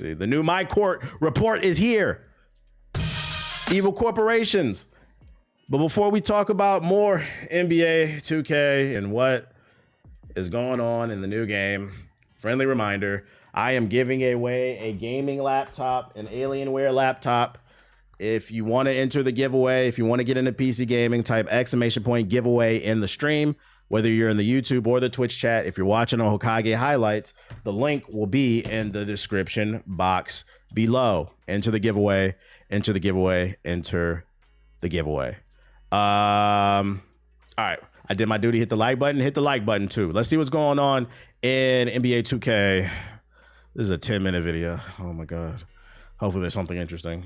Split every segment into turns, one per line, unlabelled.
See, the new My Court report is here. Evil corporations. But before we talk about more NBA 2K and what is going on in the new game, friendly reminder, I am giving away a gaming laptop, an Alienware laptop. If you want to enter the giveaway, if you want to get into PC gaming, type !giveaway in the stream, whether you're in the YouTube or the Twitch chat. If you're watching on Hokage highlights, the link will be in the description box below. Enter the giveaway, enter the giveaway, enter the giveaway. All right, I did my duty. Hit the like button too. Let's see what's going on in NBA 2K. This is a 10-minute video. Oh my god, hopefully there's something interesting.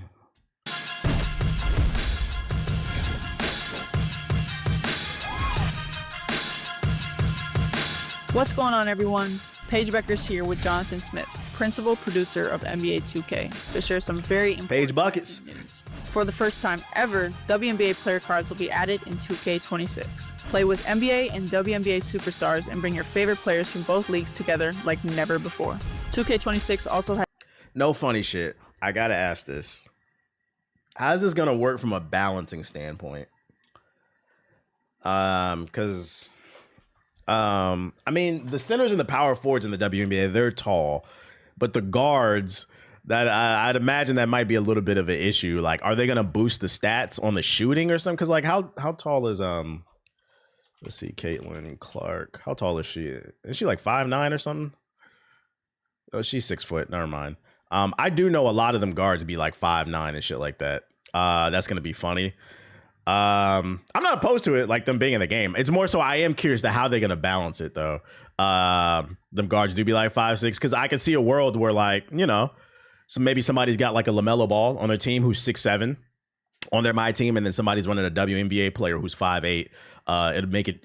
What's going on, everyone? Paige Becker's here with Jonathan Smith, principal producer of NBA 2K, to share some very important
Paige Buckets
news. For the first time ever, WNBA player cards will be added in 2K26. Play with NBA and WNBA superstars and bring your favorite players from both leagues together like never before. 2K26 also has...
No funny shit. I gotta ask this. How's this gonna work from a balancing standpoint? I mean, the centers and the power forwards in the WNBA, they're tall, but the guards, that I'd imagine that might be a little bit of an issue. Like, are they gonna boost the stats on the shooting or something? Because like, how tall is let's see, Caitlin Clark. How tall is she? Is she like 5'9" or something? Oh, she's 6 foot. Never mind. I do know a lot of them guards be like 5'9" and shit like that. That's gonna be funny. I'm not opposed to it, like them being in the game. It's more so I am curious to how they're gonna balance it though. Them guards do be like 5'6", because I can see a world where, like, you know, so maybe somebody's got like a LaMelo Ball on their team who's 6'7" on their my team, and then somebody's running a WNBA player who's 5'8".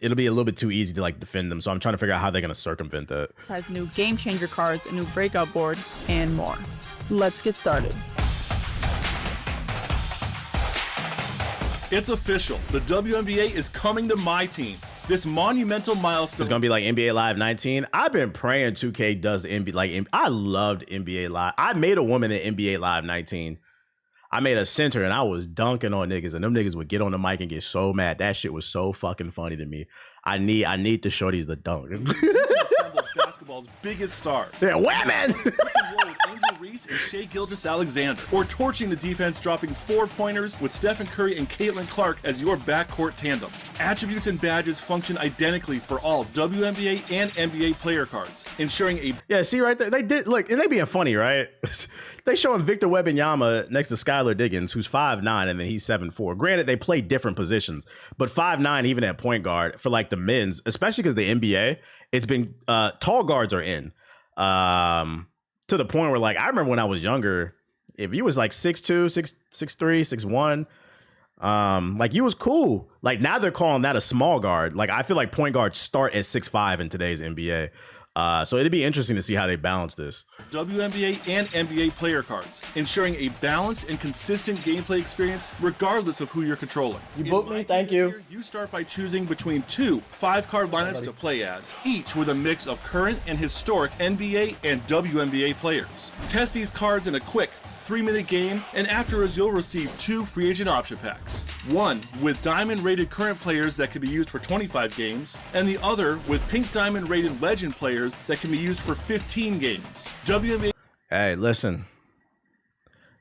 It'll be a little bit too easy to like defend them. So I'm trying to figure out how they're gonna circumvent that.
Has new game changer cards, a new breakout board, and more. Let's get started.
It's official. The WNBA is coming to my team. This monumental milestone.
It's gonna be like NBA Live 19. I've been praying 2K does the NBA. Like, I loved NBA Live. I made a woman in NBA Live 19. I made a center and I was dunking on niggas, and them niggas would get on the mic and get so mad. That shit was so fucking funny to me. I need to show these the dunk.
Assembled basketball's biggest stars.
Yeah, women.
You can roll with Angel Reese and Shai Gilgeous-Alexander, or torching the defense, dropping 4-pointers with Stephen Curry and Caitlin Clark as your backcourt tandem. Attributes and badges function identically for all WNBA and NBA player cards, ensuring a...
Yeah, see right there, they did, look, and they being funny, right? They showing Victor Wembanyama next to Skylar Diggins, who's 5'9", and then he's 7'4". Granted, they play different positions, but 5'9", even at point guard, for like the men's, especially because the NBA, it's been, tall guards are in. To the point where, like, I remember when I was younger, if you was like 6'2", 6'3", 6'1", like, you was cool. Like, now they're calling that a small guard. Like, I feel like point guards start at 6'5" in today's NBA. So it'd be interesting to see how they balance this.
WNBA and NBA player cards, ensuring a balanced and consistent gameplay experience regardless of who you're controlling.
You booked me, thank you.
You start by choosing between 2 5-card lineups to play as, each with a mix of current and historic NBA and WNBA players. Test these cards in a quick 3-minute game, and afterwards you'll receive 2 free agent option packs. One with diamond rated current players that can be used for 25 games, and the other with pink diamond rated legend players that can be used for 15 games. WNBA.
Hey, listen.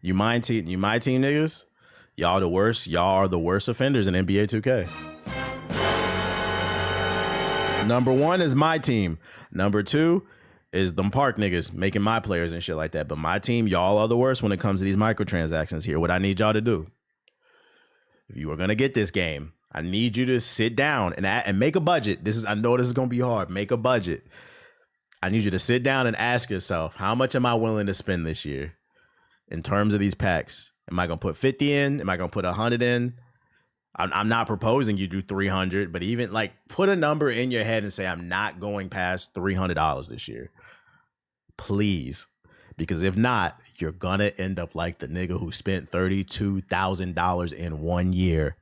You my team niggas? Y'all the worst. Y'all are the worst offenders in NBA 2K. Number 1 is my team. Number 2 is them park niggas making my players and shit like that. But my team, y'all are the worst when it comes to these microtransactions here. What I need y'all to do, if you are going to get this game, I need you to sit down and make a budget. I know this is going to be hard. Make a budget. I need you to sit down and ask yourself, how much am I willing to spend this year in terms of these packs? Am I going to put 50 in? Am I going to put 100 in? I'm not proposing you do 300, but even like put a number in your head and say, I'm not going past $300 this year. Please. Because if not, you're going to end up like the nigga who spent $32,000 in 1 year.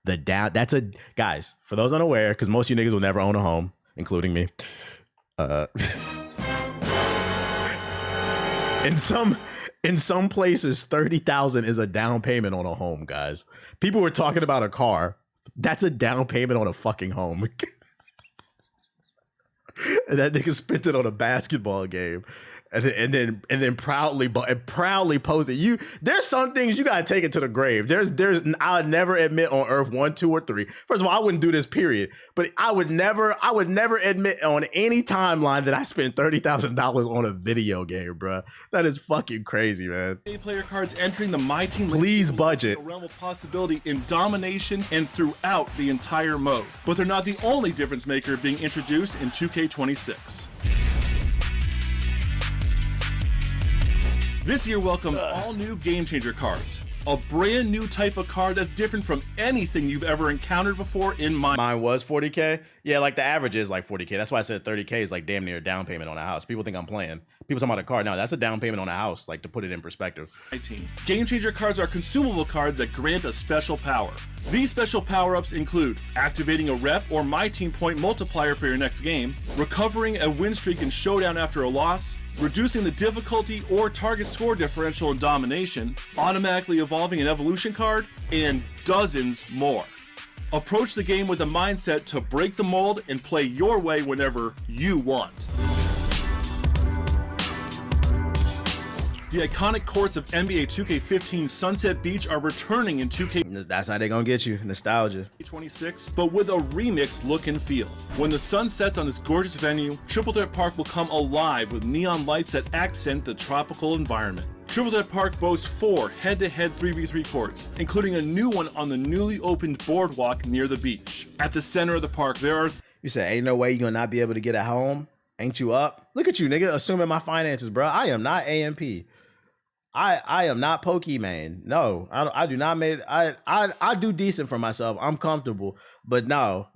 Guys, for those unaware, because most of you niggas will never own a home, including me. In some places, 30,000 is a down payment on a home, guys. People were talking about a car. That's a down payment on a fucking home. And that nigga spent it on a basketball game. And then proudly posted. There's some things you gotta take it to the grave. I'll never admit on Earth 1, 2, or 3. First of all, I wouldn't do this, period. But I would never admit on any timeline that I spent $30,000 on a video game, bro. That is fucking crazy, man.
Player cards entering the My Team.
Please budget.
A realm of possibility in domination and throughout the entire mode. But they're not the only difference maker being introduced in 2K26. This year welcomes all new Game Changer cards. A brand new type of card that's different from anything you've ever encountered before in
Mine was 40K. Yeah, like the average is like 40K. That's why I said 30K is like damn near a down payment on a house. People think I'm playing. People talking about a card. No, that's a down payment on a house, like to put it in perspective.
Game Changer cards are consumable cards that grant a special power. These special power-ups include activating a rep or My Team point multiplier for your next game, recovering a win streak in Showdown after a loss, reducing the difficulty or target score differential in Domination, automatically evolving an evolution card, and dozens more. Approach the game with a mindset to break the mold and play your way whenever you want. The iconic courts of NBA 2K15 Sunset Beach are returning in 2K.
That's how they're gonna get you, nostalgia.
26, but with a remixed look and feel. When the sun sets on this gorgeous venue, Triple Threat Park will come alive with neon lights that accent the tropical environment. Triple Threat Park boasts 4 head-to-head 3v3 courts, including a new one on the newly opened boardwalk near the beach. At the center of the park, there are...
You say, ain't no way you're gonna not be able to get at home? Ain't you up? Look at you, nigga, assuming my finances, bro. I am not AMP. I am not Pokemon. No, I do not make I do decent for myself. I'm comfortable, but no,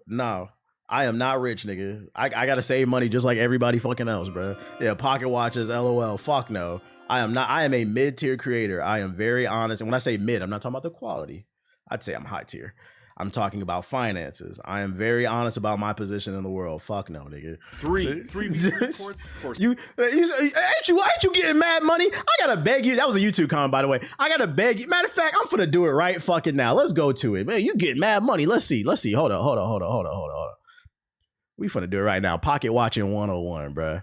I am not rich, nigga. I gotta save money just like everybody fucking else, bro. Yeah, pocket watches, LOL. Fuck no. I am not. I am a mid-tier creator. I am very honest, and when I say mid, I'm not talking about the quality. I'd say I'm high tier. I'm talking about finances. I am very honest about my position in the world. Fuck no, nigga.
Three reports for
you ain't you getting mad money? I gotta beg you. That was a YouTube comment, by the way. I gotta beg you. Matter of fact, I'm finna do it right fucking now. Let's go to it, man. You getting mad money? Let's see. Hold on. We finna do it right now. Pocket watching 101, bruh.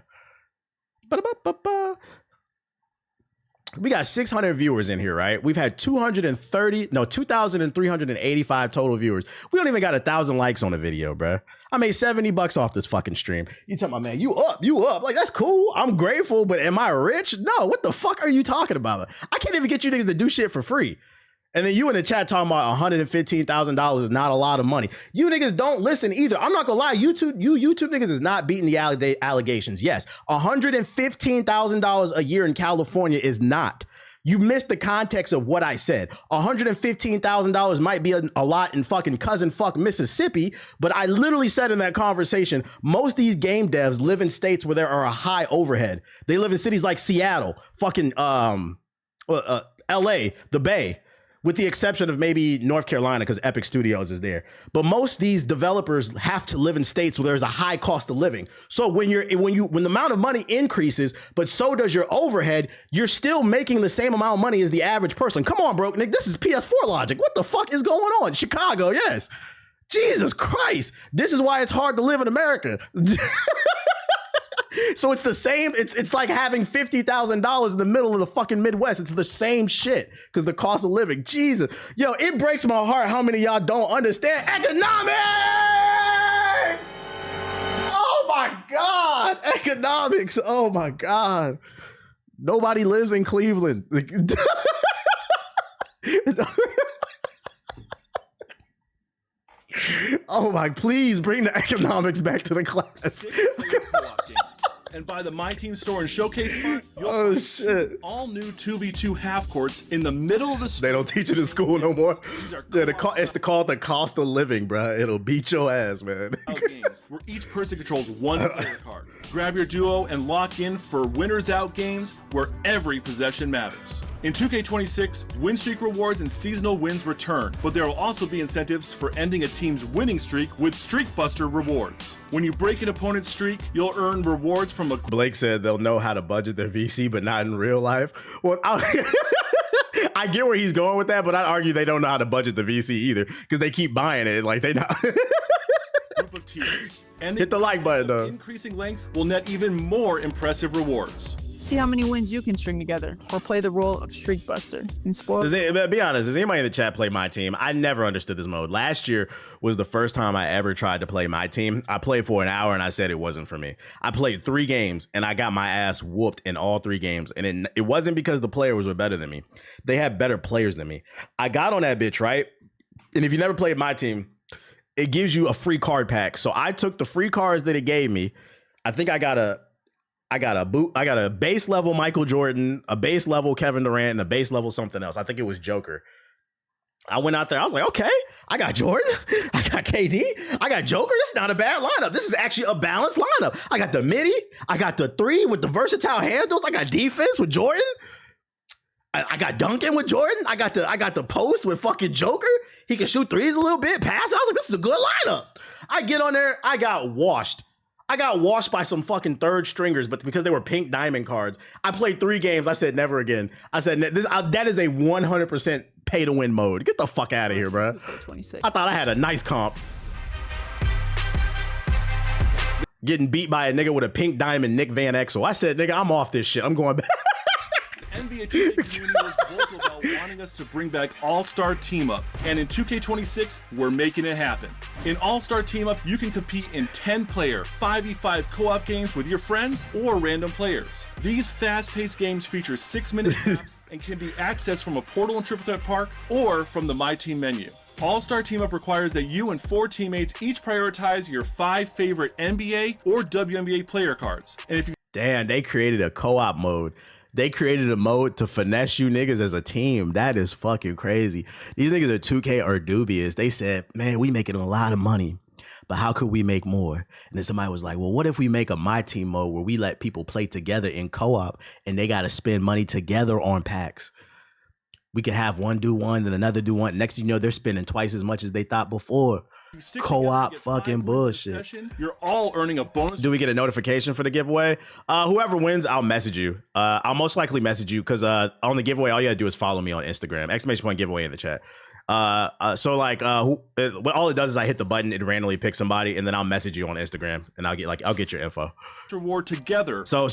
We got 600 viewers in here, right? We've had 2,385 total viewers. We don't even got 1,000 likes on the video, bro. I made $70 off this fucking stream. You tell my man, you up. Like, that's cool. I'm grateful, but am I rich? No, what the fuck are you talking about? I can't even get you niggas to do shit for free. And then you in the chat talking about $115,000 is not a lot of money. You niggas don't listen either. I'm not gonna lie, YouTube niggas is not beating the allegations. Yes, $115,000 a year in California is not. You missed the context of what I said. $115,000 might be a lot in fucking cousin fuck Mississippi, but I literally said in that conversation, most of these game devs live in states where there are a high overhead. They live in cities like Seattle, fucking LA, the Bay, with the exception of maybe North Carolina because Epic Studios is there. But most of these developers have to live in states where there's a high cost of living. So when the amount of money increases, but so does your overhead, you're still making the same amount of money as the average person. Come on, bro, Nick, this is PS4 logic. What the fuck is going on? Chicago, yes. Jesus Christ. This is why it's hard to live in America. So it's the same. It's like having $50,000 in the middle of the fucking Midwest. It's the same shit because the cost of living. Jesus, yo, it breaks my heart how many of y'all don't understand economics. Oh my God, economics. Oh my God, nobody lives in Cleveland. Oh my, please bring the economics back to the class.
And by the My Team store and showcase spot,
you'll shit,
all new 2v2 half courts in the middle of the store.
They don't teach it in school no more. Yeah, it's called the cost of living, bro. It'll beat your ass, man.
Games where each person controls one player card. Grab your duo and lock in for winners out games where every possession matters. In 2K26, win streak rewards and seasonal wins return, but there will also be incentives for ending a team's winning streak with Streak Buster rewards. When you break an opponent's streak, you'll earn rewards from a...
Blake said they'll know how to budget their VC, but not in real life. Well, I get where he's going with that, but I'd argue they don't know how to budget the VC either, because they keep buying it. Like, they not...
group of tiers. And
hit the like button, though.
Increasing length will net even more impressive rewards.
See how many wins you can string together, or play the role of Streak Buster. And spoil.
Be honest, does anybody in the chat play My Team? I never understood this mode. Last year was the first time I ever tried to play My Team. I played for an hour and I said it wasn't for me. I played 3 games and I got my ass whooped in all 3 games. And it wasn't because the players were better than me. They had better players than me. I got on that bitch, right? And if you never played My Team, it gives you a free card pack. So I took the free cards that it gave me. I think I got a base level Michael Jordan, a base level Kevin Durant, and a base level something else. I think it was Joker. I went out there. I was like, okay, I got Jordan. I got KD. I got Joker. This is not a bad lineup. This is actually a balanced lineup. I got the midi. I got the 3 with the versatile handles. I got defense with Jordan. I got Duncan with Jordan. I got the post with fucking Joker. He can shoot threes a little bit, pass. I was like, this is a good lineup. I get on there. I got washed. I got washed by some fucking third stringers, but because they were pink diamond cards, I played 3 games. I said, never again. I said, that is a 100% pay to win mode. Get the fuck out of here, bro. I thought I had a nice comp. Getting beat by a nigga with a pink diamond Nick Van Exel. I said, nigga, I'm off this shit. I'm going back.
NBA 2K community was vocal about wanting us to bring back All-Star Team Up, and in 2K26, we're making it happen. In All-Star Team Up, you can compete in 10-player, 5v5 co-op games with your friends or random players. These fast-paced games feature 6-minute maps and can be accessed from a portal in Triple Threat Park or from the My Team menu. All-Star Team Up requires that you and 4 teammates each prioritize your 5 favorite NBA or WNBA player cards. And if you...
Damn, they created a co-op mode. They created a mode to finesse you niggas as a team. That is fucking crazy. These niggas at 2K are dubious. They said, man, we making a lot of money, but how could we make more? And then somebody was like, well, what if we make a My Team mode where we let people play together in co-op and they got to spend money together on packs? We could have one do one, then another do one. Next thing you know, they're spending twice as much as they thought before. Co-op fucking bullshit.
Session, you're all earning a bonus.
Do we get a notification for the giveaway? Whoever wins, I'll message you. I'll most likely message you because on the giveaway, all you gotta do is follow me on Instagram. !! Giveaway in the chat. So like, what all it does is I hit the button, it randomly picks somebody, and then I'll message you on Instagram, and I'll get your info.
Reward together.
So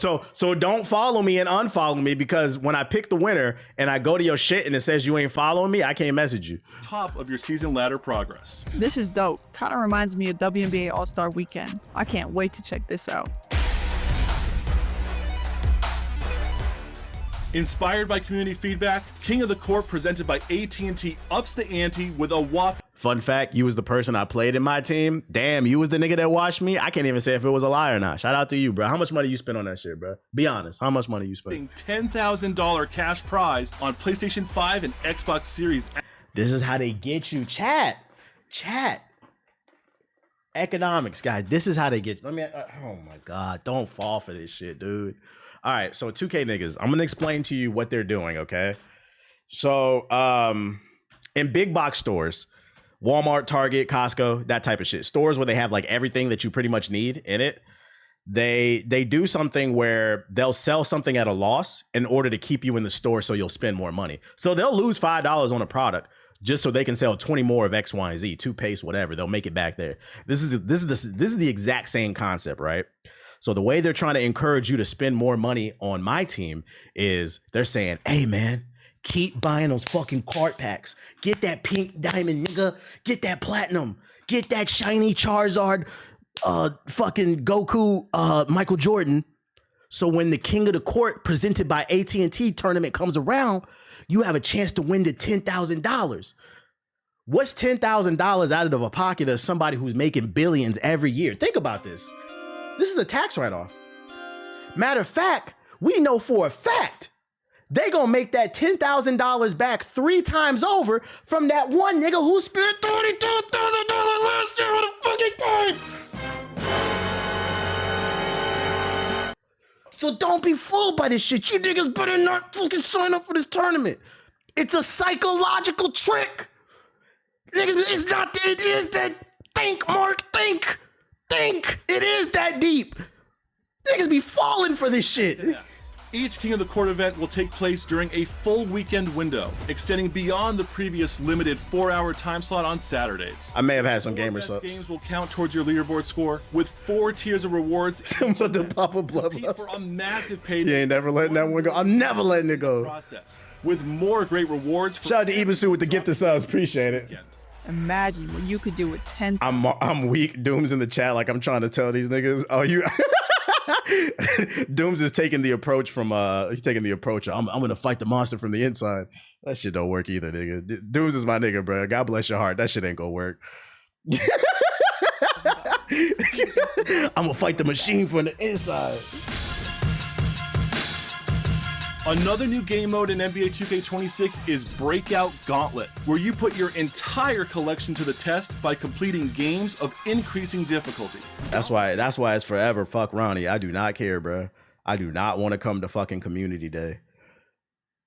don't follow me and unfollow me, because when I pick the winner and I go to your shit and it says you ain't following me, I can't message you.
Top of your season ladder progress.
This is dope. Kind of reminds me of WNBA All-Star Weekend. I can't wait to check this out.
Inspired by community feedback, King of the Court presented by AT&T ups the ante with a whopping...
Fun fact, you was the person I played in My Team. Damn, you was the nigga that watched me. I can't even say if it was a lie or not. Shout out to you, bro. How much money you spent on that shit, bro? Be honest. How much money you spent?
$10,000 cash prize on PlayStation 5 and Xbox Series.
This is how they get you. Chat. Economics, guys. This is how they get you. Oh my God. Don't fall for this shit, dude. All right, so 2K niggas, I'm gonna explain to you what they're doing, okay? So, in big box stores, Walmart, Target, Costco, that type of shit, stores where they have like everything that you pretty much need in it, they do something where they'll sell something at a loss in order to keep you in the store so you'll spend more money. So they'll lose $5 on a product just so they can sell 20 more of X, Y, and Z, toothpaste, whatever. They'll make it back there. This is the exact same concept, right? So the way they're trying to encourage you to spend more money on My Team is they're saying, hey, man, keep buying those fucking card packs. Get that pink diamond, nigga. Get that platinum. Get that shiny Charizard, fucking Goku, Michael Jordan. So when the King of the Court presented by AT&T tournament comes around, you have a chance to win the $10,000. What's $10,000 out of a pocket of somebody who's making billions every year? Think about this. This is a tax write-off. Matter of fact, we know for a fact they gonna make that $10,000 back 3 times over from that one nigga who spent $32,000 last year on a fucking card. So don't be fooled by this shit. You niggas better not fucking sign up for this tournament. It's a psychological trick. Niggas, it's not, it is that, think, Mark, think. It is that deep. Niggas be falling for this shit.
Each King of the Court event will take place during a full weekend window, extending beyond the previous limited 4-hour time slot on Saturdays.
I may have had some gamer
Best
subs.
games will count towards your leaderboard score with 4 tiers of rewards.
But the Papa
Compete for
Bloodlust.
a massive payday.
You ain't never letting that one go. I'm never letting it go.
Process with more great rewards. For
Shout out to Evasu with the gift of subs. Appreciate it.
Imagine what you could do with 10.
I'm weak. Doom's in the chat like I'm trying to tell these niggas. Oh, you. Dooms is taking the approach from he's taking the approach. I'm gonna fight the monster from the inside. That shit don't work either, nigga. Dooms is my nigga, bro. God bless your heart. That shit ain't gonna work. I'm gonna fight the machine from the inside.
Another new game mode in NBA 2K26 is Breakout Gauntlet, where you put your entire collection to the test by completing games of increasing difficulty.
That's why it's forever. Fuck Ronnie. I do not care, bro. I do not want to come to fucking community day.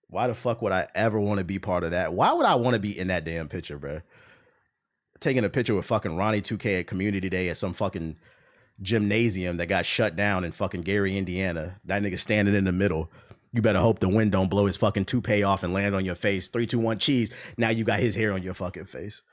Why the fuck would I ever want to be part of that? Why would I want to be in that damn picture, bro? Taking a picture with fucking Ronnie2K at community day at some fucking gymnasium that got shut down in fucking Gary, Indiana. That nigga standing in the middle. You better hope the wind don't blow his fucking toupee off and land on your face. 3, 2, 1, cheese. Now you got his hair on your fucking face.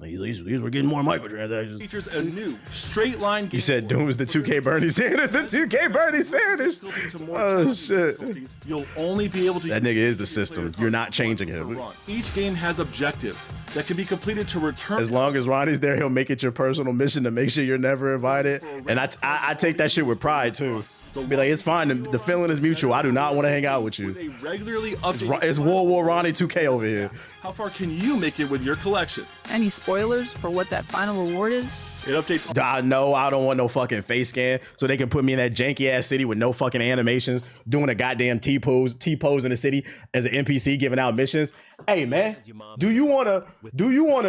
These were getting more microtransactions.
Features a new straight line game.
You said Doom is the 2K Bernie Sanders. The 2K Bernie Sanders. Oh shit.
You'll only be able to.
That nigga is the system. You're not changing him.
Each game has objectives that can be completed to return.
As long as Ronnie's there, he'll make it your personal mission to make sure you're never invited. And I take that shit with pride too. Be like, it's fine. The feeling is mutual. I do not want to hang out with you.
They regularly update.
It's World War Ronnie2K over here.
How far can you make it with your collection?
Any spoilers for what that final reward is?
It updates.
No, I don't want no fucking face scan so they can put me in that janky ass city with no fucking animations, doing a goddamn T-pose in the city as an NPC giving out missions. Hey man, do you wanna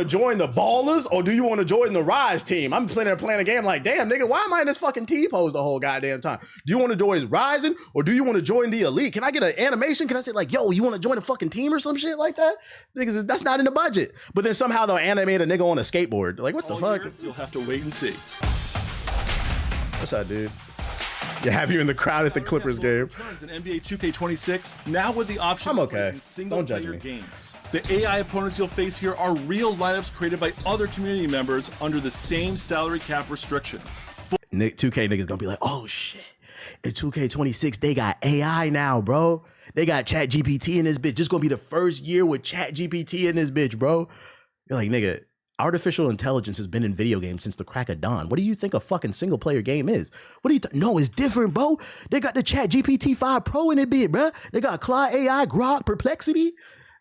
join the Ballers or do you wanna join the Rise team? I'm playing a game like, damn nigga, why am I in this fucking T-pose the whole goddamn time? Do you wanna join Rising or do you wanna join the Elite? Can I get an animation? Can I say like, yo, you wanna join a fucking team or some shit like that? Niggas, that's not in the budget. But then somehow they'll animate a nigga on a skateboard. Like, what the fuck?
You'll have to wait and see.
What's up, dude? You have you in the crowd at the Clippers game.
Returns in NBA 2K26 now with the option
I'm
to play
okay.
in single
Don't judge
player
me.
games. The AI opponents you'll face here are real lineups created by other community members under the same salary cap restrictions.
2K niggas gonna be like, oh shit. In 2K26, they got AI now, bro. They got Chat GPT in this bitch. This gonna be the first year with Chat GPT in this bitch, bro. You're like, nigga, artificial intelligence has been in video games since the crack of dawn. What do you think a fucking single player game is? What do you No, it's different, bro. They got the Chat GPT 5 Pro in it, bit, bro. They got Claude AI, Grok, Perplexity.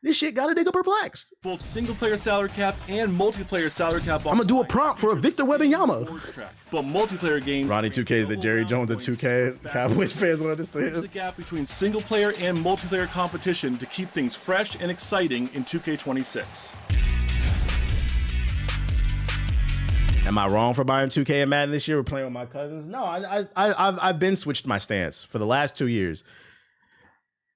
This shit got a nigga perplexed.
Both single player salary cap and multiplayer salary cap.
I'm gonna do a prompt for a Victor Wembanyama.
But multiplayer games.
Ronnie2K is the Jerry Jones of 2K. Cowboys fans will understand.
The gap between single player and multiplayer competition to keep things fresh and exciting in 2K26.
Am I wrong for buying 2K and Madden this year or playing with my cousins? No, I've been switched my stance for the last 2 years.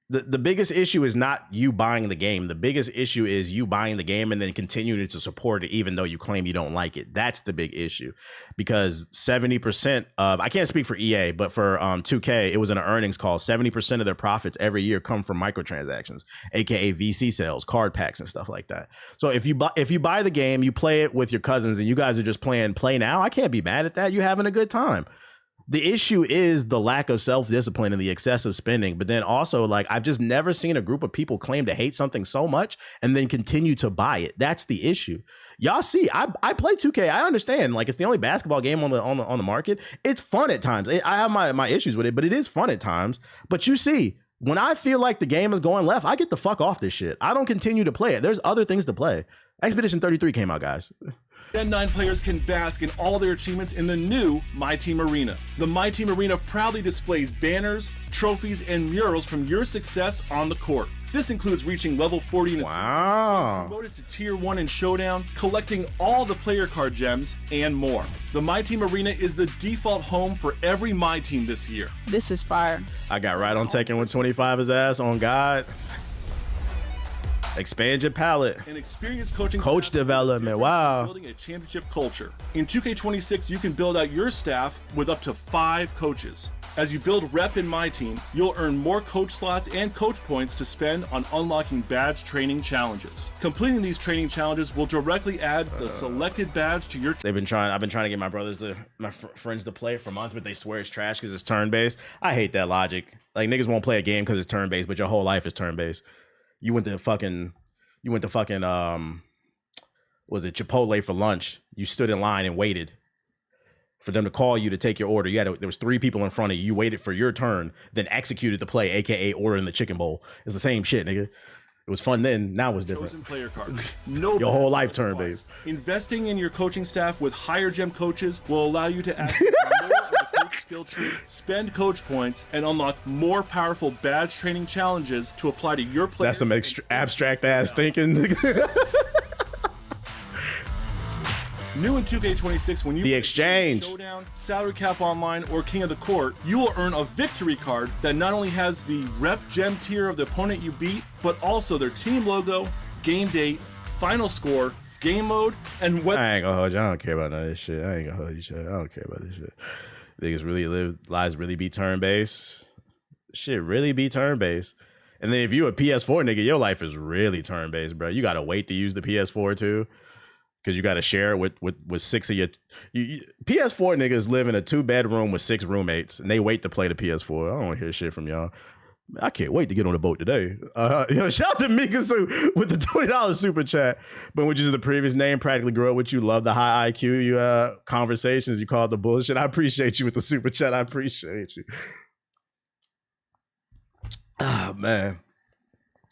The biggest issue is not you buying the game. The biggest issue is you buying the game and then continuing to support it even though you claim you don't like it. That's the big issue. Because 70% of, I can't speak for EA, but for 2K, it was in an earnings call, 70% of their profits every year come from microtransactions, aka VC sales, card packs and stuff like that. So if you buy the game, you play it with your cousins and you guys are just playing play now, I can't be mad at that. You're having a good time. The issue is the lack of self-discipline and the excessive spending. But then also, like, I've just never seen a group of people claim to hate something so much and then continue to buy it. That's the issue. Y'all see, I play 2K. I understand, like, it's the only basketball game on the market. It's fun at times. I have my issues with it, but it is fun at times. But you see, when I feel like the game is going left, I get the fuck off this shit. I don't continue to play it. There's other things to play. Expedition 33 came out, guys.
Gen 9 players can bask in all their achievements in the new My Team Arena. The My Team Arena proudly displays banners, trophies, and murals from your success on the court. This includes reaching level 40 in a season, promoted to Tier 1 in Showdown, collecting all the player card gems, and more. The My Team Arena is the default home for every My Team this year.
This is fire.
I got right on taking 125 his ass on God. Expand your palette.
An experienced coaching
coach development. Wow.
Building a championship culture. In 2K26, you can build out your staff with up to 5 coaches. As you build rep in My Team, you'll earn more coach slots and coach points to spend on unlocking badge training challenges. Completing these training challenges will directly add the selected badge to your.
I've been trying to get my friends to play it for months, but they swear it's trash because it's turn-based. I hate that logic. Like, niggas won't play a game because it's turn-based, but your whole life is turn-based. You went to fucking was it Chipotle for lunch? You stood in line and waited for them to call you to take your order. There was 3 people in front of you. You waited for your turn, then executed the play, aka ordering the chicken bowl. It's the same shit, nigga. It was fun then. Now it's different.
Chosen player card. No
your whole life turn-based.
Investing in your coaching staff with higher gem coaches will allow you to access more of the coach skill tree, spend coach points, and unlock more powerful badge training challenges to apply to your players.
That's some abstract ass thinking.
New in 2K26, when you
the exchange,
Showdown, Salary Cap Online, or King of the Court, you will earn a victory card that not only has the rep gem tier of the opponent you beat, but also their team logo, game date, final score, game mode, and what.
I ain't gonna hold you. I don't care about none of this shit. I ain't gonna hold you shit. I don't care about this shit. Niggas lives really be turn-based. Shit really be turn-based. And then if you a PS4 nigga, your life is really turn-based, bro. You gotta wait to use the PS4 too. Because you got to share it with 6 of your PS4 niggas live in a 2-bedroom with 6 roommates, and they wait to play the PS4. I don't want to hear shit from y'all. I can't wait to get on the boat today. Shout out to Mikasu with the $20 super chat. But which is the previous name, practically grew up with you. Love the high IQ conversations. You call it the bullshit. I appreciate you with the super chat. I appreciate you. Ah, man.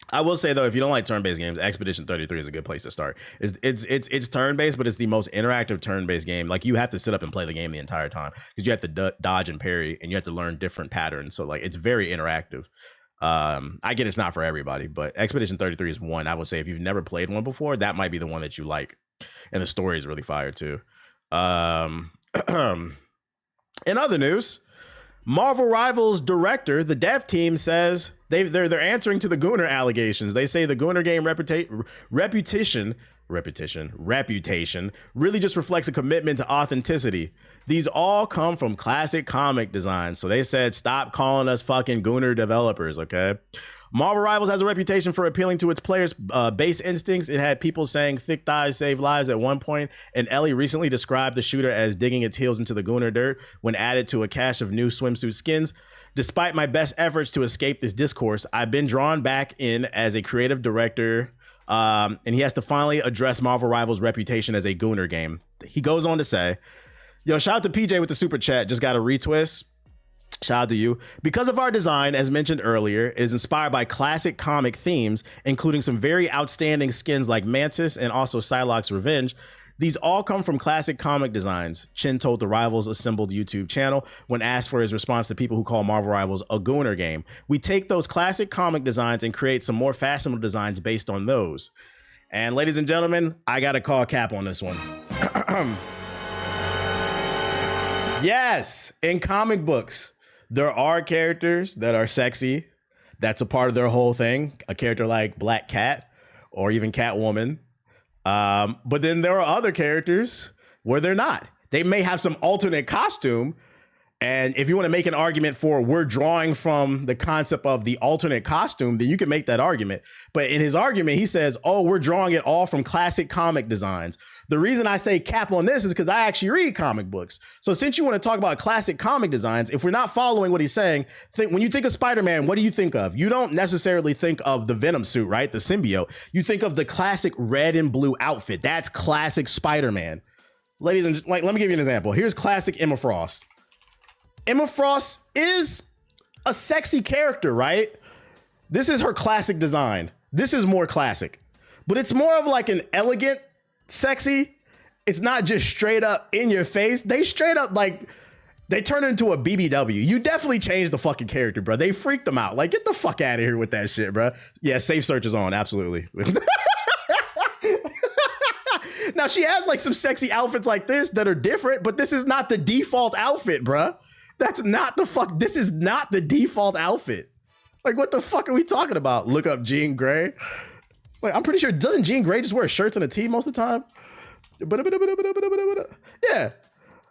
I will say though, if you don't like turn-based games, Expedition 33 is a good place to start. It's turn-based, but it's the most interactive turn-based game. Like, you have to sit up and play the game the entire time because you have to dodge and parry, and you have to learn different patterns. So like, it's very interactive. I get it's not for everybody, but Expedition 33 is one. I would say if you've never played one before, that might be the one that you like, and the story is really fire too. In other news, Marvel Rivals director, the dev team says they're answering to the Gooner allegations. They say the Gooner game reputation really just reflects a commitment to authenticity. These all come from classic comic designs. So they said, stop calling us fucking Gooner developers, okay? Marvel Rivals has a reputation for appealing to its players' base instincts. It had people saying thick thighs save lives at one point, and Ellie recently described the shooter as digging its heels into the Gooner dirt when added to a cache of new swimsuit skins. Despite my best efforts to escape this discourse, I've been drawn back in as a creative director, and he has to finally address Marvel Rivals' reputation as a Gooner game. He goes on to say, yo, shout out to PJ with the super chat, just got a retwist. Shout out to you. Because of our design, as mentioned earlier, is inspired by classic comic themes, including some very outstanding skins like Mantis and also Psylocke's Revenge. These all come from classic comic designs, Chin told the Rivals Assembled YouTube channel when asked for his response to people who call Marvel Rivals a Gooner game. We take those classic comic designs and create some more fashionable designs based on those. And ladies and gentlemen, I got to call cap on this one. Yes, in comic books, there are characters that are sexy. That's a part of their whole thing. A character like Black Cat or even Catwoman. But then there are other characters where they're not. They may have some alternate costume. And if you want to make an argument for we're drawing from the concept of the alternate costume, then you can make that argument. But in his argument, he says, oh, we're drawing it all from classic comic designs. The reason I say cap on this is because I actually read comic books. So since you want to talk about classic comic designs, if we're not following what he's saying, when you think of Spider-Man, what do you think of? You don't necessarily think of the Venom suit, right? The symbiote. You think of the classic red and blue outfit. That's classic Spider-Man. Ladies and like, let me give you an example. Here's classic Emma Frost. Emma Frost is a sexy character, right? This is her classic design. This is more classic, but it's more of like an elegant sexy it's not just straight up in your face. They straight up like they turn it into a BBW. You definitely changed the fucking character, bro. They freaked them out. Like, get the fuck out of here with that shit, bro. Yeah, safe search is on. Absolutely. Now she has like some sexy outfits like this that are different, but this is not the default outfit, bro. That's not the fuck. This is not the default outfit. Like, what the fuck are we talking about? Look up Jean Grey. Like, I'm pretty sure, doesn't Jean Grey just wear shirts and a tee most of the time? Yeah.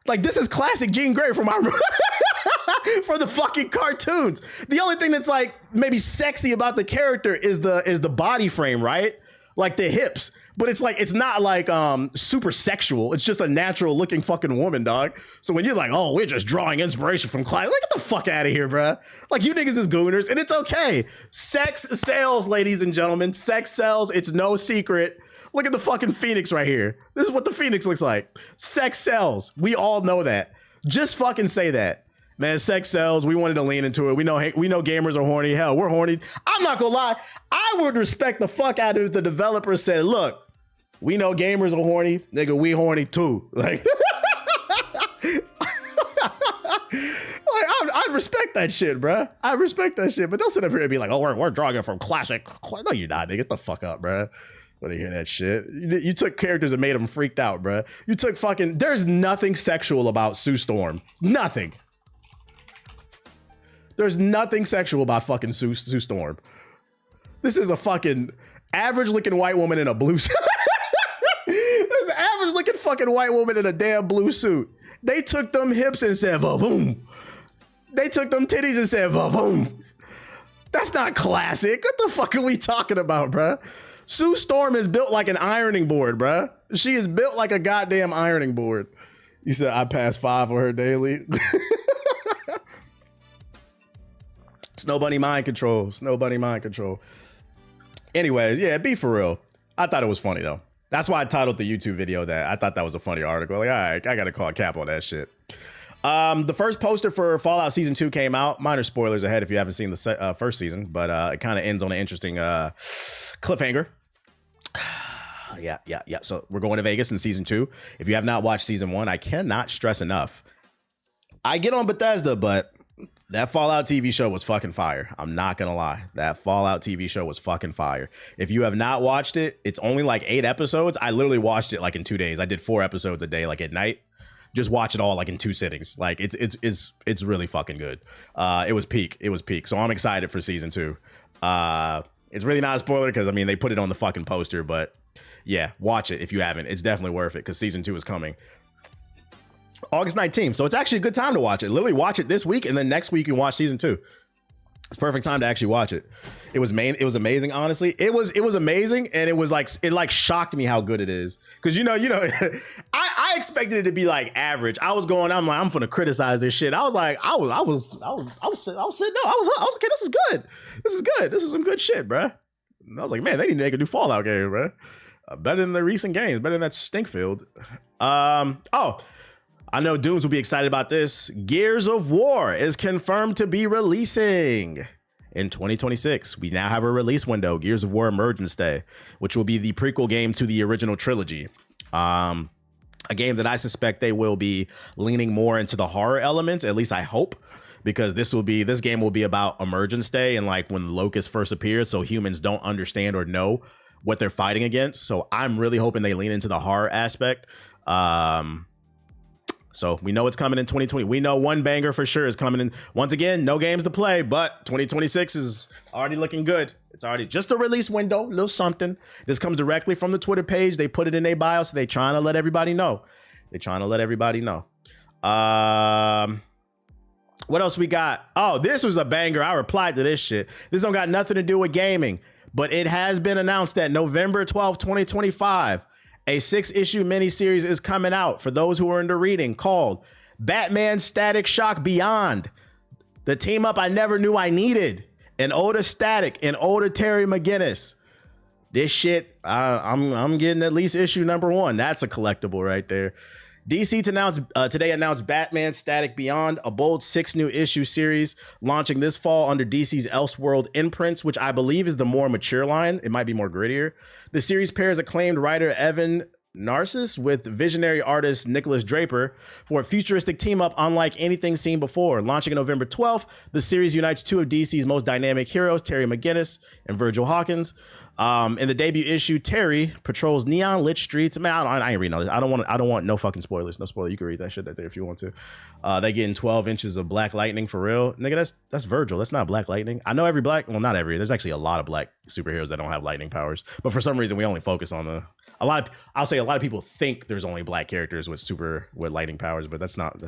Like, this is classic Jean Grey from our for the fucking cartoons. The only thing that's like maybe sexy about the character is the body frame, right? Like the hips. But it's like, it's not like super sexual. It's just a natural looking fucking woman, dog. So when you're like, oh, we're just drawing inspiration from Clyde, like, get the fuck out of here, bruh. Like, you niggas is gooners, and it's okay. Sex sells, ladies and gentlemen. Sex sells. It's no secret. Look at the fucking Phoenix right here. This is what the Phoenix looks like. Sex sells. We all know that. Just fucking say that. Man, sex sells. We wanted to lean into it. We know gamers are horny. Hell, we're horny. I'm not gonna lie. I would respect the fuck out of if the developer said, look, we know gamers are horny. Nigga, we horny too. Like, I'd respect that shit, bruh. I respect that shit. But they'll sit up here and be like, oh, we're drawing it from classic. No, you're not, nigga. Get the fuck up, bruh. Let me hear that shit. You took characters and made them freaked out, bruh. You took fucking, there's nothing sexual about Sue Storm. Nothing. There's nothing sexual about fucking Sue Storm. This is a fucking average looking white woman in a blue suit. There's an average looking fucking white woman in a damn blue suit. They took them hips and said, va-boom. They took them titties and said, va-boom. That's not classic. What the fuck are we talking about, bruh? Sue Storm is built like an ironing board, bruh. She is built like a goddamn ironing board. You said I pass 5 on her daily. Snow Bunny mind control. Snow Bunny mind control. Anyways, yeah, be for real. I thought it was funny though. That's why I titled the YouTube video that. I thought that was a funny article. Like, all right, I gotta call a cap on that shit. The first poster for Fallout Season 2 came out. Minor spoilers ahead if you haven't seen the first season, but it kind of ends on an interesting cliffhanger. Yeah. So we're going to Vegas in Season 2. If you have not watched Season 1, I cannot stress enough. I get on Bethesda, but that Fallout TV show was fucking fire. I'm not gonna lie. That Fallout TV show was fucking fire. If you have not watched it, it's only like 8 episodes. I literally watched it like in 2 days. I did 4 episodes a day, like at night. Just watch it all like in 2 sittings. Like it's really fucking good. It was peak. So I'm excited for Season 2. It's really not a spoiler because I mean they put it on the fucking poster, but yeah, watch it if you haven't. It's definitely worth it because Season 2 is coming August 19th. So it's actually a good time to watch it. Literally watch it this week, and then next week you can watch Season 2. It's perfect time to actually watch it. It was amazing, honestly. It was amazing, and it like shocked me how good it is. Because you know, I expected it to be like average. I'm gonna criticize this shit. I was sitting down. I was okay. This is good. This is some good shit, bro. And I was like, man, they need to make a new Fallout game, bro. Better than the recent games. Better than that Stinkfield. I know Dooms will be excited about this. Gears of War is confirmed to be releasing in 2026. We now have a release window, Gears of War Emergence Day, which will be the prequel game to the original trilogy. A game that I suspect they will be leaning more into the horror elements, at least I hope, because this game will be about Emergence Day and like when the Locust first appeared, so humans don't understand or know what they're fighting against. So I'm really hoping they lean into the horror aspect. So we know it's coming in 2020. We know one banger for sure is coming in. Once again, no games to play, but 2026 is already looking good. It's already just a release window, a little something. This comes directly from the Twitter page. They put it in their bio, so they're trying to let everybody know. What else we got? Oh, this was a banger. I replied to this shit. This don't got nothing to do with gaming, but it has been announced that November 12th, 2025, a 6-issue miniseries is coming out for those who are into reading called Batman Static Shock Beyond. The team up I never knew I needed. An older Static, an older Terry McGinnis. This shit, I'm getting at least issue number 1. That's a collectible right there. DC today announced Batman Static Beyond, a bold 6 new issue series launching this fall under DC's Elseworld imprints, which I believe is the more mature line. It might be more grittier. The series pairs acclaimed writer Evan Narcissus with visionary artist Nicholas Draper for a futuristic team-up unlike anything seen before. Launching on November 12th, the series unites two of DC's most dynamic heroes, Terry McGinnis and Virgil Hawkins. In the debut issue, Terry patrols neon-lit streets. Man, I ain't reading all this. I don't want no fucking spoilers. No spoiler. You can read that shit right there if you want to. They getting 12 inches of black lightning for real. Nigga, that's Virgil. That's not Black Lightning. I know every black, well, not every. There's actually a lot of black superheroes that don't have lightning powers. But for some reason, we only focus on I'll say a lot of people think there's only black characters with lightning powers, but that's not.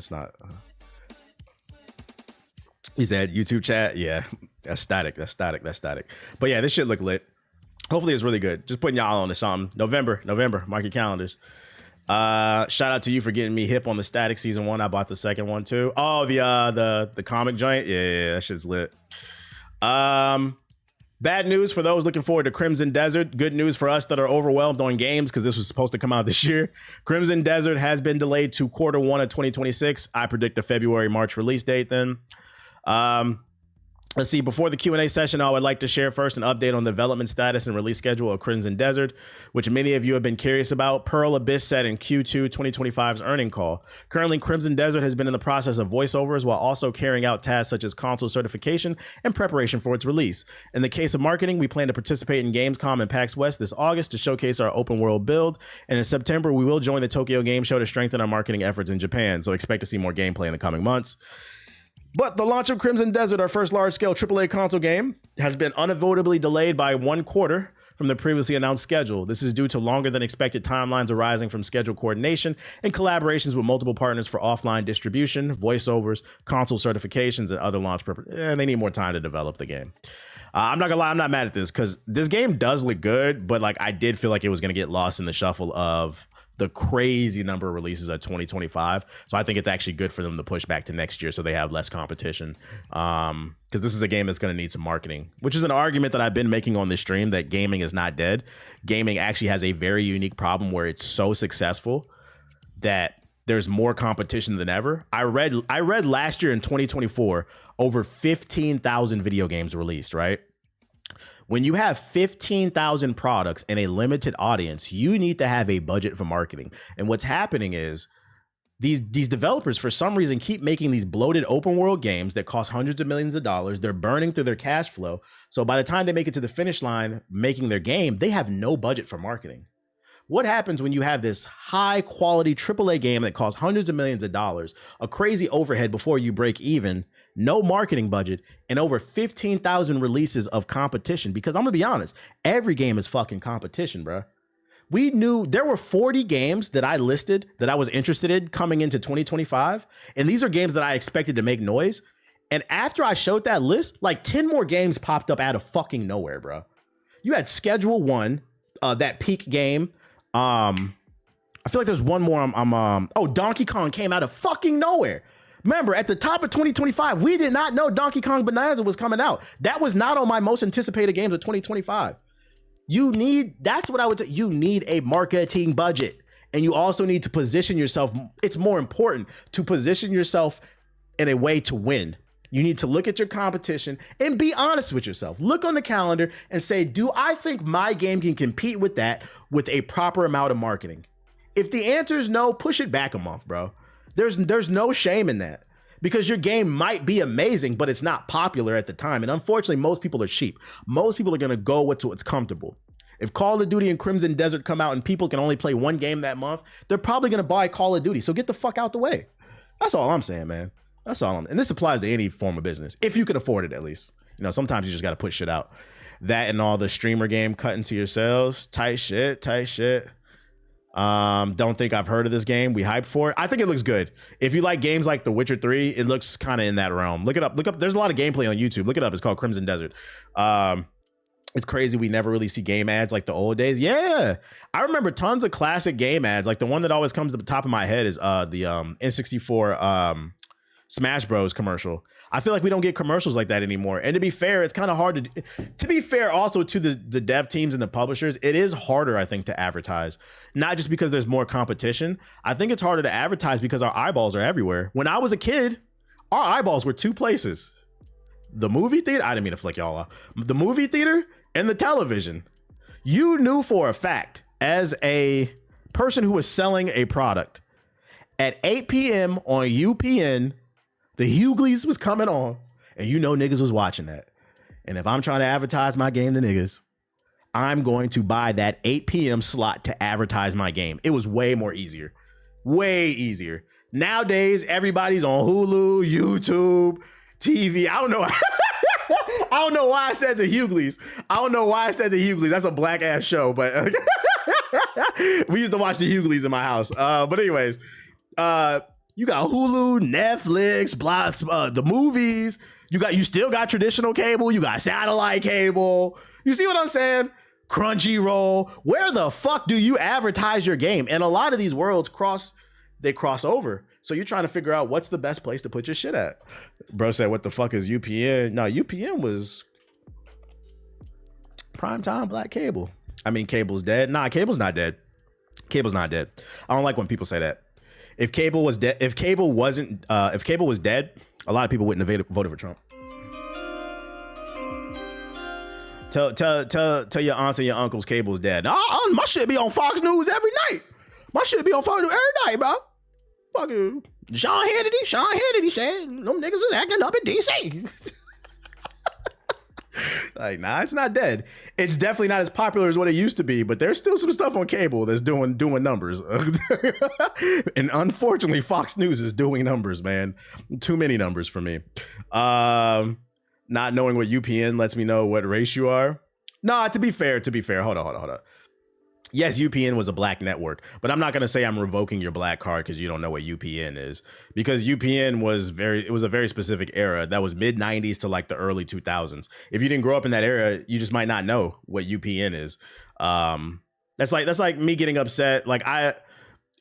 He said YouTube chat. Yeah, that's static. But yeah, this shit look lit. Hopefully it's really good. Just putting y'all on to something. November, mark your calendars. Shout out to you for getting me hip on the Static season 1. I bought the second one too. Oh, the comic joint. Yeah, that shit's lit. Bad news for those looking forward to Crimson Desert. Good news for us that are overwhelmed on games because this was supposed to come out this year. Crimson Desert has been delayed to Q1 of 2026. I predict a February-March release date then. Let's see, before the Q&A session, I would like to share first an update on the development status and release schedule of Crimson Desert, which many of you have been curious about. Pearl Abyss said in Q2 2025's earning call. Currently, Crimson Desert has been in the process of voiceovers while also carrying out tasks such as console certification and preparation for its release. In the case of marketing, we plan to participate in Gamescom and PAX West this August to showcase our open world build. And in September, we will join the Tokyo Game Show to strengthen our marketing efforts in Japan. So expect to see more gameplay in the coming months. But the launch of Crimson Desert, our first large-scale AAA console game, has been unavoidably delayed by 1 quarter from the previously announced schedule. This is due to longer than expected timelines arising from schedule coordination and collaborations with multiple partners for offline distribution, voiceovers, console certifications, and other launch purposes. They need more time to develop the game. I'm not gonna lie, I'm not mad at this because this game does look good, but like I did feel like it was gonna get lost in the shuffle of the crazy number of releases of 2025. So I think it's actually good for them to push back to next year so they have less competition. Because this is a game that's going to need some marketing, which is an argument that I've been making on this stream that gaming is not dead. Gaming actually has a very unique problem where it's so successful that there's more competition than ever. I read last year in 2024, over 15,000 video games released, right? When you have 15,000 products and a limited audience, you need to have a budget for marketing. And what's happening is these developers, for some reason, keep making these bloated open world games that cost hundreds of millions of dollars. They're burning through their cash flow. So by the time they make it to the finish line, making their game, they have no budget for marketing. What happens when you have this high quality AAA game that costs hundreds of millions of dollars, a crazy overhead before you break even, no marketing budget, and over 15,000 releases of competition? Because I'm gonna be honest, every game is fucking competition, bro. We knew there were 40 games that I listed that I was interested in coming into 2025. And these are games that I expected to make noise. And after I showed that list, like 10 more games popped up out of fucking nowhere, bro. You had Schedule 1, that peak game. I feel like there's one more. Oh, Donkey Kong came out of fucking nowhere. Remember, at the top of 2025, we did not know Donkey Kong Bonanza was coming out. That was not on my most anticipated games of 2025. That's what I would say. You need a marketing budget. And you also need to position yourself. It's more important to position yourself in a way to win. You need to look at your competition and be honest with yourself. Look on the calendar and say, do I think my game can compete with that with a proper amount of marketing? If the answer is no, push it back a month, bro. There's no shame in that because your game might be amazing, but it's not popular at the time. And unfortunately, most people are sheep. Most people are going to go with what's comfortable. If Call of Duty and Crimson Desert come out and people can only play one game that month, they're probably going to buy Call of Duty. So get the fuck out the way. That's all I'm saying, man. That's all. And this applies to any form of business, if you can afford it, at least. You know, sometimes you just got to put shit out. That and all the streamer game cut into your sales. Tight shit. Don't think I've heard of this game. We hyped for it. I think it looks good. If you like games like The Witcher 3, it looks kind of in that realm. Look it up. There's a lot of gameplay on YouTube. Look it up. It's called Crimson Desert. It's crazy we never really see game ads like the old days. Yeah. I remember tons of classic game ads. Like the one that always comes to the top of my head is the N64 Smash Bros commercial. I feel like we don't get commercials like that anymore. And to be fair, it's kind of hard to be fair also to the dev teams and the publishers. It is harder, I think, to advertise, not just because there's more competition. I think it's harder to advertise because our eyeballs are everywhere. When I was a kid, our eyeballs were 2 places: the movie theater. I didn't mean to flick y'all off. The movie theater and the television. You knew for a fact as a person who was selling a product at 8 p.m. on UPN, the Hughley's was coming on, and you know niggas was watching that. And if I'm trying to advertise my game to niggas, I'm going to buy that 8 p.m. slot to advertise my game. It was way more easier. Way easier. Nowadays, everybody's on Hulu, YouTube, TV. I don't know. I don't know why I said the Hughley's. That's a black ass show, but we used to watch the Hughley's in my house. But anyways, you got Hulu, Netflix, the movies. You still got traditional cable. You got satellite cable. You see what I'm saying? Crunchyroll. Where the fuck do you advertise your game? And a lot of these worlds cross over. So you're trying to figure out what's the best place to put your shit at. Bro said, what the fuck is UPN? No, UPN was primetime black cable. I mean, cable's dead. Nah, cable's not dead. Cable's not dead. I don't like when people say that. If cable was dead, if cable was dead, a lot of people wouldn't have voted for Trump. Tell your aunts and your uncles cable's dead. My shit be on Fox News every night. My shit be on Fox News every night, bro. Fucking Sean Hannity said them niggas is acting up in DC. Like, nah, it's not dead. It's definitely not as popular as what it used to be, but there's still some stuff on cable that's doing numbers. And unfortunately, Fox News is doing numbers, man. Too many numbers for me. Not knowing what UPN lets me know what race you are. Nah, to be fair, hold on. Yes, UPN was a black network, but I'm not going to say I'm revoking your black card because you don't know what UPN is, because UPN was a very specific era. That was mid 90s to like the early 2000s. If you didn't grow up in that era, you just might not know what UPN is. That's like me getting upset. Like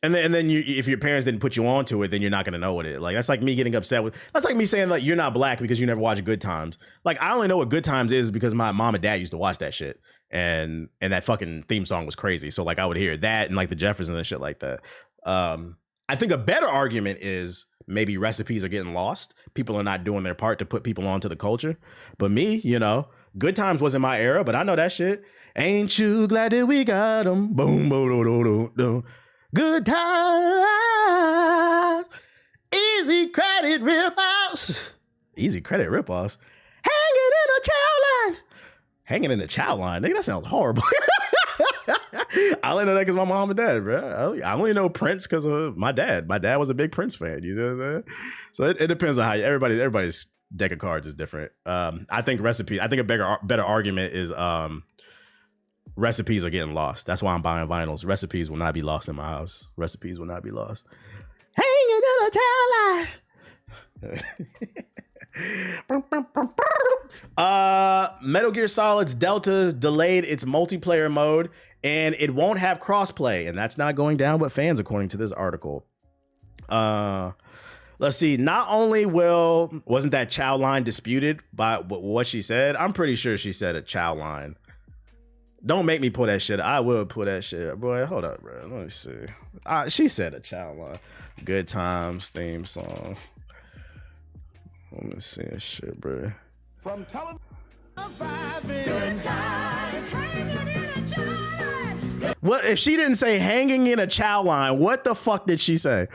and then if your parents didn't put you onto it, then you're not going to know what it is. Like, that's like me getting upset that's like me saying like you're not black because you never watched Good Times. Like, I only know what Good Times is because my mom and dad used to watch that shit. And that fucking theme song was crazy. So like I would hear that and like the Jeffersons and shit like that. I think a better argument is maybe recipes are getting lost. People are not doing their part to put people onto the culture. But me, Good Times wasn't my era, but I know that shit. Ain't you glad that we got them? Boom, boom, boom, boom, boom. Good times. Easy credit rip-offs. Easy credit rip-offs. Hanging in a child line. Hanging in a child line, nigga, that sounds horrible. I only know that because my mom and dad, bro. I only know Prince because of my dad. My dad was a big Prince fan. You know what I'm saying? So it depends on how everybody's deck of cards is different. I think a better argument is recipes are getting lost. That's why I'm buying vinyls. Recipes will not be lost in my house. Recipes will not be lost. Hanging in a child line. Metal Gear Solid's Delta delayed its multiplayer mode and it won't have crossplay, and that's not going down with fans according to this article. Let's see. Not only wasn't that child line disputed by what she said, I'm pretty sure she said a child line. Don't make me pull that shit. I will pull that shit. Boy, hold up, bro. Let me see. She said a child line. Good Times theme song. Let me see that shit, bro. From telling what if she didn't say hanging in a chow line? What the fuck did she say?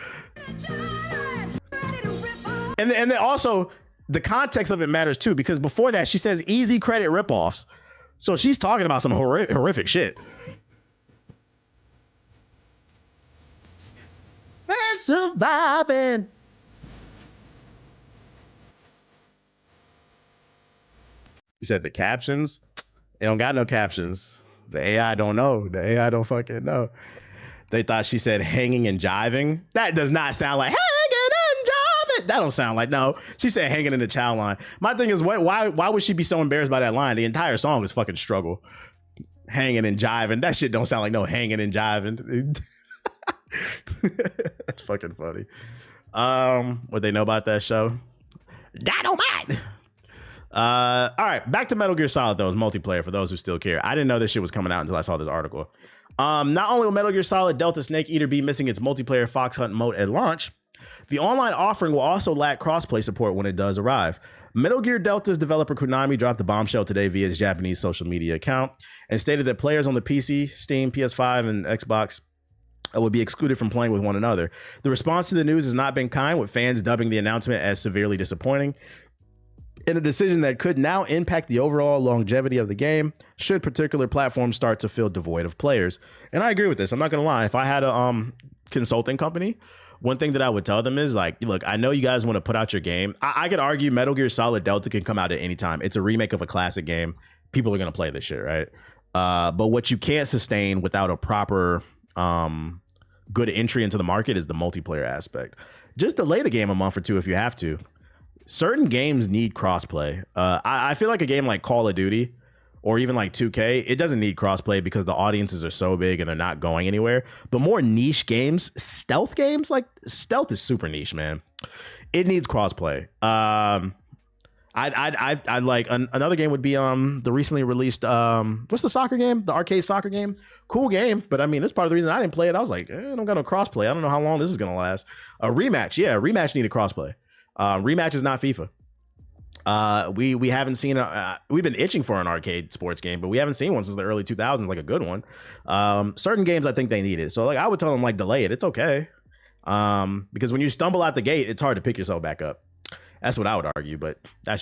And then also the context of it matters too, because before that she says easy credit ripoffs. So she's talking about some horrific shit. We're surviving. You said the captions? They don't got no captions. The AI don't know. The AI don't fucking know. They thought she said hanging and jiving. That does not sound like hanging and jiving. That don't sound like, no. She said hanging in the child line. My thing is, why would she be so embarrassed by that line? The entire song is fucking struggle. Hanging and jiving. That shit don't sound like no hanging and jiving. That's fucking funny. What they know about that show? Dynamite. All right, back to Metal Gear Solid though. It's multiplayer for those who still care. I didn't know this shit was coming out until I saw this article. Not only will Metal Gear Solid Delta Snake Eater be missing its multiplayer Fox Hunt mode at launch, the online offering will also lack crossplay support when it does arrive. Metal Gear Delta's developer Konami dropped the bombshell today via its Japanese social media account and stated that players on the PC, Steam, PS5, and Xbox would be excluded from playing with one another. The response to the news has not been kind, with fans dubbing the announcement as severely disappointing, in a decision that could now impact the overall longevity of the game should particular platforms start to feel devoid of players. And I agree with this. I'm not going to lie. If I had a consulting company, one thing that I would tell them is like, look, I know you guys want to put out your game. I could argue Metal Gear Solid Delta can come out at any time. It's a remake of a classic game. People are going to play this shit, right? But what you can't sustain without a proper good entry into the market is the multiplayer aspect. Just delay the game a month or two if you have to. Certain games need crossplay. I feel like a game like Call of Duty or even like 2K, it doesn't need crossplay because the audiences are so big and they're not going anywhere. But more niche games, stealth games, like stealth is super niche, man. It needs crossplay. I'd like another game would be the recently released what's the soccer game? The arcade soccer game. Cool game, but I mean that's part of the reason I didn't play it. I was like, I don't got no crossplay. I don't know how long this is gonna last. A rematch, yeah, rematch needed crossplay. Rematch is not FIFA. We haven't seen we've been itching for an arcade sports game, but we haven't seen one since the early 2000s, like a good one. Certain games I think they need it, so like I would tell them like delay it. It's okay, because when you stumble out the gate, it's hard to pick yourself back up. That's what I would argue, but that's just